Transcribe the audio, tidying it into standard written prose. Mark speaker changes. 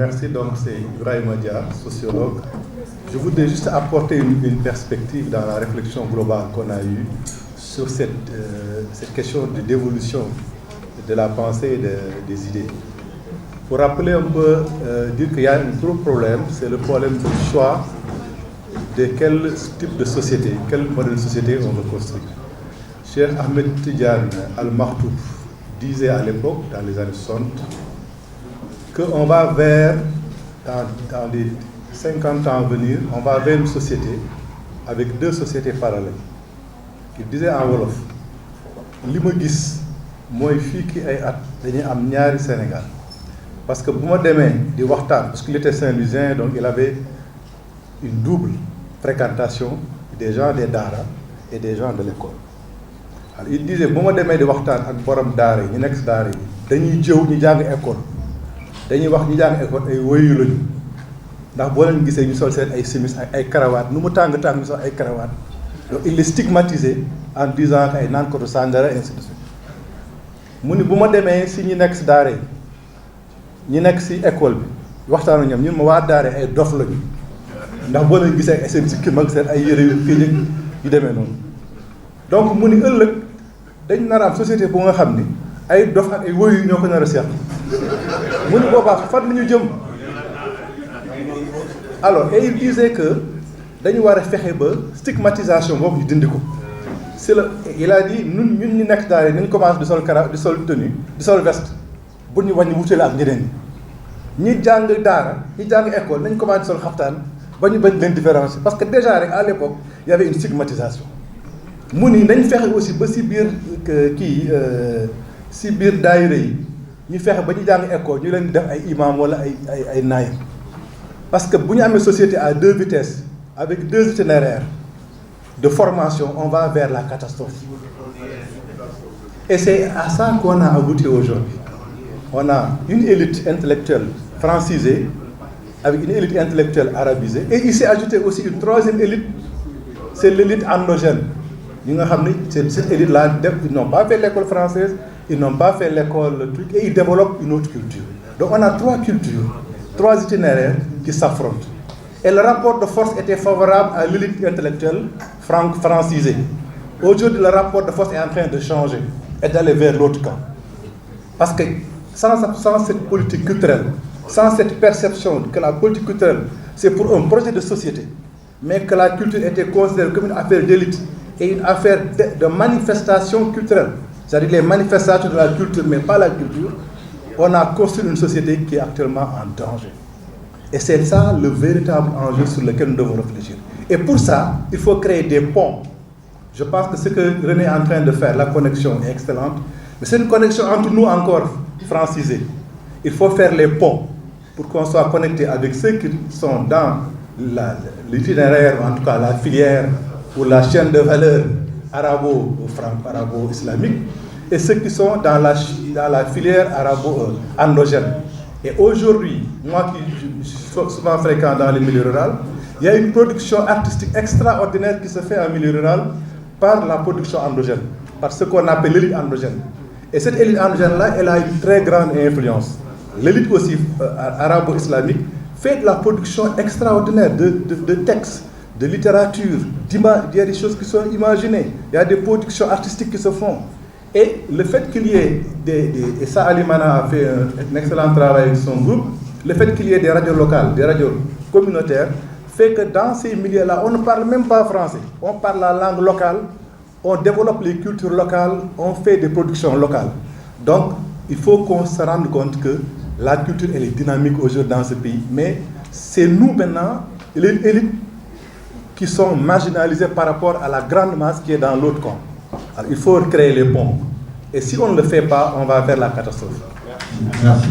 Speaker 1: merci. Donc, c'est Ibrahima Dia, sociologue. Je voudrais juste apporter une perspective dans la réflexion globale qu'on a eue sur cette question de d'évolution de la pensée et des idées. Pour rappeler un peu, dire qu'il y a un gros problème, c'est le problème du choix de quel type de société, quel modèle de société on veut construire. Cheikh Ahmed Tidiane Al-Maktoum disait à l'époque, dans les années 60, qu'on va vers, dans les 50 ans à venir, on va vers une société avec deux sociétés parallèles. Il disait en wolof, li ma gis mooy fii ki ay at dañuy am ñaari Sénégal. Parce que bu ma demee di waxtaan, parce qu'il était Saint-Louisien, donc il avait une double fréquentation des gens des daara et des gens de l'école. Alors il disait bu ma demee di waxtaan ak borom daara yi ñu nekk si daara yi dañuy jëw ñu jàng école dañuy wax ñu jàng école ay woyu lañu ndax boo leen gisee ñu sol seen ay chemise ak ay cravate nu mu tàng ñu sol ay cravate donc il est stigmatisé en disant que ay naan ko du sàngara ainsi de suite mu ni bu ma demee si ñi nekk si daara yi ñi nekk si école bi waxtaanu ñoom ñun ma waa daara ay dof lañu ndax boo leen gisee ay seen sikkim ak seen ay yëre yu këjëg yu demee noonu donc mu ni ëllëg dañ nar a am société bu nga xam ni ay dof ak ay woyu ñoo ko nar a seq mu ni boobaa fan la ñu jëm. Alors et il disait que dañu war a fexe ba stigmatisation boobu ñu dindi ko c'est le il a dit ñun ñu nekk daara yi nañ commencé di sol kara di sol tenue di sol veste bu ñu wàññi wutale ak ñeneen ñi jàng daara ñi jàng école nañ commencé di sol xaftaan ba ñu bañ leen différencier parce que déjà rek à l'époque il y avait une stigmatisation mu ni nañ fexe aussi ba si biir si biir daayira yi ñu fexe ba ñu jàng école ñu leen di def ay imam wala ay naayam parce que bu ñu amee société à deux vitesses avec deux itinéraires de formation on va vers la catastrophe et c'est à ça qu'on a abouti aujourd'hui. On a une élite intellectuelle francisée avec une élite intellectuelle arabisée et il s'est ajouté aussi une troisième élite, c'est l'élite endogène. Ñi nga xam ne cette élite là ils n'ont pas fait l'école française, ils n'ont pas fait l'école truc et ils développent une autre culture. Donc on a trois cultures, trois itinéraires qui s'affrontent. Et le rapport de force était favorable à l'élite intellectuelle francisée. Aujourd'hui, le rapport de force est en train de changer et d'aller vers l'autre camp. Parce que sans cette politique culturelle, sans cette perception que la politique culturelle, c'est pour un projet de société, mais que la culture était considérée comme une affaire d'élite et une affaire de manifestation culturelle, c'est-à-dire les manifestations de la culture, mais pas la culture, on a construit une société qui est actuellement en danger. Et c'est ça le véritable enjeu sur lequel nous devons réfléchir. Et pour ça, il faut créer des ponts. Je pense que ce que René est en train de faire, la connexion est excellente, mais c'est une connexion entre nous encore francisés. Il faut faire les ponts pour qu'on soit connecté avec ceux qui sont dans l'itinéraire, en tout cas la filière ou la chaîne de valeur arabo-islamique, et ceux qui sont dans la filière arabo-endogène. Et aujourd'hui, moi qui suis souvent fréquent dans les milieux ruraux, il y a une production artistique extraordinaire qui se fait en milieu rural par la production endogène, par ce qu'on appelle l'élite endogène. Et cette élite endogène-là, elle a une très grande influence. L'élite aussi arabo-islamique fait de la production extraordinaire de textes, de littérature, d'images. Il y a des choses qui sont imaginées, il y a des productions artistiques qui se font. Et le fait qu'il y ait et ça Ali Mana a fait un excellent travail avec son groupe, le fait qu'il y ait des radios locales, des radios communautaires, fait que dans ces milieux-là, on ne parle même pas français. On parle la langue locale, on développe les cultures locales, on fait des productions locales. Donc, il faut qu'on se rende compte que la culture, elle est dynamique aujourd'hui dans ce pays. Mais c'est nous maintenant, les élites, qui sont marginalisées par rapport à la grande masse qui est dans l'autre camp. Alors, il faut créer les ponts. Et si on ne le fait pas, on va vers la catastrophe.
Speaker 2: Merci.